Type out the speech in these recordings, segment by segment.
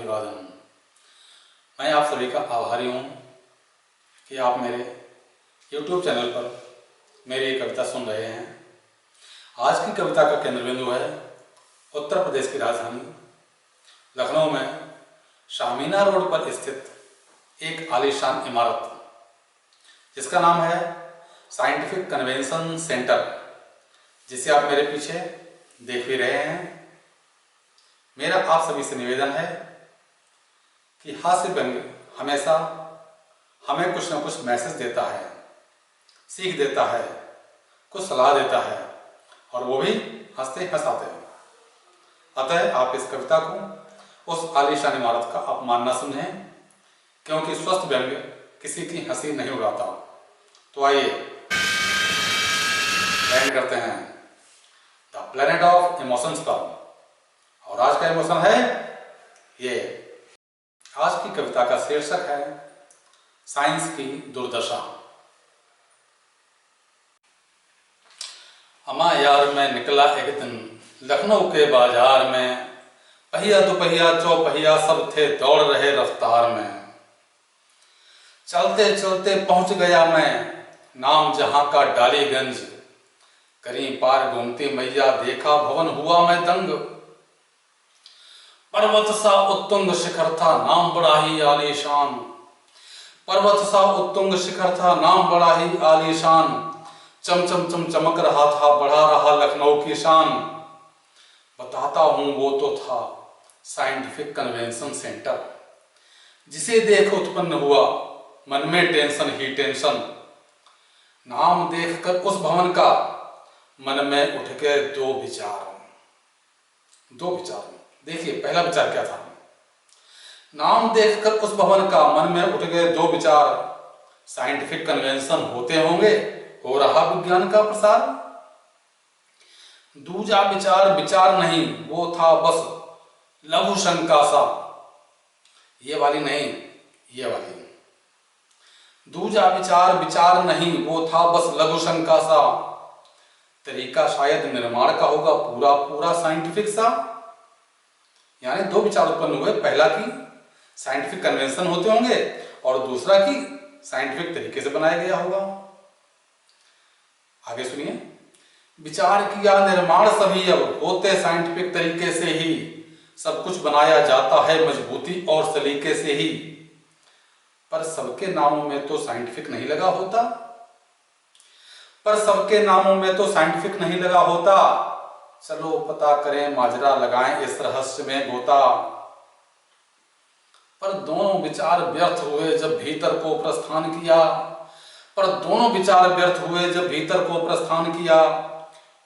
अभिवादन। मैं आप सभी का आभारी हूँ कि आप मेरे YouTube चैनल पर मेरी ये कविता सुन रहे हैं। आज की कविता का केंद्र बिंदु है उत्तर प्रदेश की राजधानी लखनऊ में शामीना रोड पर स्थित एक आलीशान इमारत जिसका नाम है साइंटिफिक कन्वेंशन सेंटर, जिसे आप मेरे पीछे देख भी रहे हैं। मेरा आप सभी से निवेदन है कि हास्य व्यंग्य हमेशा हमें कुछ न कुछ मैसेज देता है, सीख देता है, कुछ सलाह देता है और वो भी हंसते हंसाते हैं। अतः आप इस कविता को उस आलीशान इमारत का अपमान न समझें, क्योंकि स्वस्थ व्यंग्य किसी की हंसी नहीं उड़ाता। तो आइए लैंड करते हैं द प्लेनेट ऑफ इमोशंस पर। और आज का इमोशन है ये। आज की कविता का शीर्षक है साइंस की दुर्दशा। अमा यार मैं निकला एक दिन लखनऊ के बाजार में, पहिया दोपहिया चौपहिया सब थे दौड़ रहे रफ्तार में। चलते चलते पहुंच गया मैं नाम जहां का डालीगंज, करीं पार घूमती मैया देखा भवन हुआ मैं दंग। पर्वत सा उत्तुंग शिखर था नाम बड़ा ही आलीशान, पर्वत सा उत्तुंग शिखर था नाम बड़ा ही आलीशान। चम चम चम चमक रहा था बढ़ा रहा लखनऊ की शान। बताता हूं वो तो था साइंटिफिक कन्वेंशन सेंटर, जिसे देख उत्पन्न हुआ मन में टेंशन ही टेंशन। नाम देखकर उस भवन का मन में उठ गए दो विचार। देखिए पहला विचार क्या था। नाम देखकर उस भवन का मन में उठ गए दो विचार। साइंटिफिक कन्वेंशन होते होंगे, हो रहा विज्ञान का प्रसार। दूजा विचार विचार नहीं, वो था बस लघु शंका सा। ये वाली नहीं, ये वाली। दूजा विचार विचार नहीं, वो था बस लघु शंका सा। तरीका शायद निर्माण का होगा पूरा पूरा साइंटिफिक सा। यानी दो विचार उत्पन्न हुए, पहला की साइंटिफिक कन्वेंशन होते होंगे और दूसरा की साइंटिफिक तरीके से बनाया गया होगा। आगे सुनिए। विचार किया निर्माण सभी अब होते साइंटिफिक तरीके से ही। सब कुछ बनाया जाता है मजबूती और सलीके से ही। पर सबके नामों में तो साइंटिफिक नहीं लगा होता। पर सबके नामों में तो साइंटिफिक नहीं लगा होता। चलो पता करें माजरा लगाएं इस रहस्य में गोता। पर दोनों विचार व्यर्थ हुए जब भीतर को प्रस्थान किया। पर दोनों विचार व्यर्थ हुए जब भीतर को प्रस्थान किया।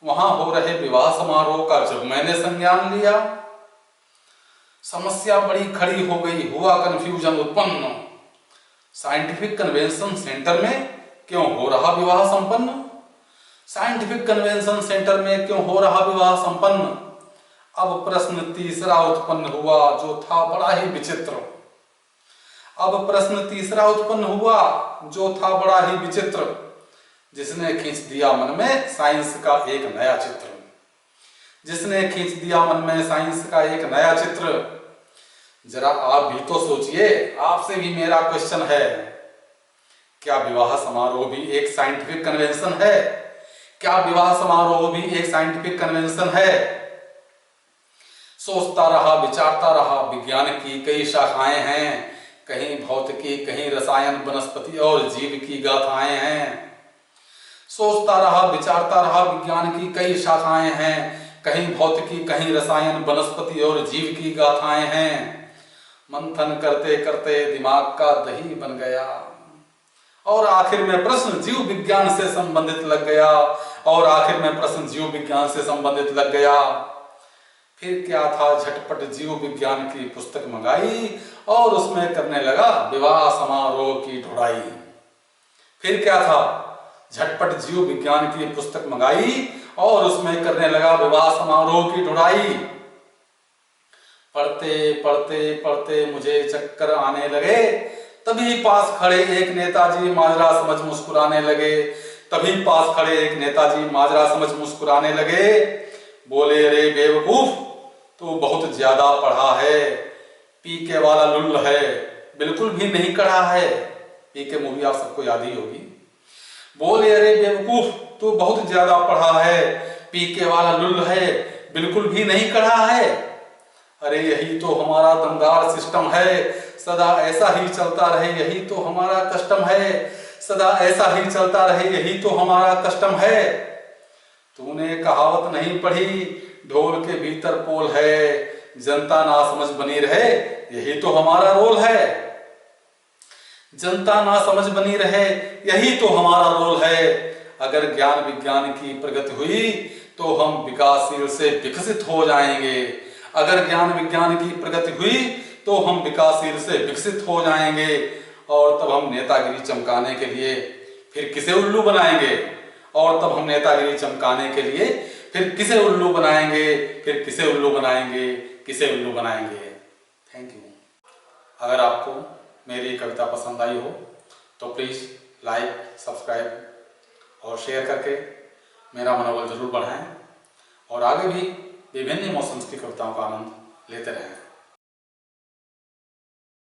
वहां हो रहे विवाह समारोह का जब मैंने संज्ञान लिया। समस्या बड़ी खड़ी हो गई, हुआ कंफ्यूजन उत्पन्न। साइंटिफिक कन्वेंशन सेंटर में क्यों हो रहा विवाह संपन्न। साइंटिफिक कन्वेंशन सेंटर में क्यों हो रहा विवाह संपन्न। अब प्रश्न तीसरा उत्पन्न हुआ जो था बड़ा ही विचित्र। अब प्रश्न तीसरा उत्पन्न हुआ जो था बड़ा ही विचित्र, जिसने खींच दिया मन में साइंस का एक नया चित्र। जिसने खींच दिया मन में साइंस का एक नया चित्र। जरा आप भी तो सोचिए, आपसे भी मेरा क्वेश्चन है, क्या विवाह समारोह भी एक साइंटिफिक कन्वेंशन है। क्या विवाह समारोह भी एक साइंटिफिक कन्वेंशन है। सोचता रहा विचारता रहा, विज्ञान की कई शाखाएं हैं। कहीं भौतिकी, कहीं रसायन, वनस्पति और जीव की गाथाएं हैं। सोचता रहा विचारता रहा, विज्ञान की कई शाखाएं हैं। कहीं भौतिकी, कहीं रसायन, वनस्पति और जीव की गाथाएं हैं। मंथन करते करते दिमाग का दही बन गया और आखिर में प्रश्न जीव विज्ञान से संबंधित लग गया। और आखिर में प्रश्न जीव विज्ञान से संबंधित लग गया। फिर क्या था, झटपट जीव विज्ञान की पुस्तक मंगाई और उसमें करने लगा विवाह समारोह की ढुड़ाई। फिर क्या था, झटपट जीव विज्ञान की पुस्तक मंगाई और उसमें करने लगा विवाह समारोह की ढुड़ाई। पढ़ते पढ़ते पढ़ते मुझे चक्कर आने लगे, तभी पास खड़े एक नेताजी माजरा समझ मुस्कुराने लगे। तभी पास खड़े एक नेताजी माजरा समझ मुस्कुराने लगे। बोले रे बेवकूफ, तू बहुत ज्यादा पढ़ा है, पीके वाला लुल्ल है, बिल्कुल भी नहीं कड़ा है। पीके मूवी आप सबको याद ही होगी। बोले अरे बेवकूफ, तू बहुत ज्यादा पढ़ा है, पीके वाला लुल्ल है, बिल्कुल भी नहीं कड़ा है। अरे यही तो हमारा दमदार सिस्टम है, सदा ऐसा ही चलता रहे, यही तो हमारा कस्टम है, सदा ऐसा ही चलता रहे, यही तो हमारा कस्टम है। तूने कहावत नहीं पढ़ी, ढोल के भीतर पोल है, जनता ना समझ बनी रहे, यही तो हमारा रोल है। जनता ना समझ बनी रहे, यही तो हमारा रोल है। अगर ज्ञान विज्ञान की प्रगति हुई तो हम विकासशील से विकसित हो जाएंगे। अगर ज्ञान विज्ञान की प्रगति हुई तो हम विकासशील से विकसित हो जाएंगे। और तब हम नेतागिरी चमकाने के लिए फिर किसे उल्लू बनाएंगे, और तब हम नेतागिरी चमकाने के लिए फिर किसे उल्लू बनाएंगे, फिर किसे उल्लू बनाएंगे, किसे उल्लू बनाएंगे। Thank you. अगर आपको मेरी कविता पसंद आई हो तो प्लीज़ लाइक, सब्सक्राइब और शेयर करके मेरा मनोबल जरूर बढ़ाएं और आगे भी विभिन्न इमोशंस की कविताओं का आनंद लेते रहें।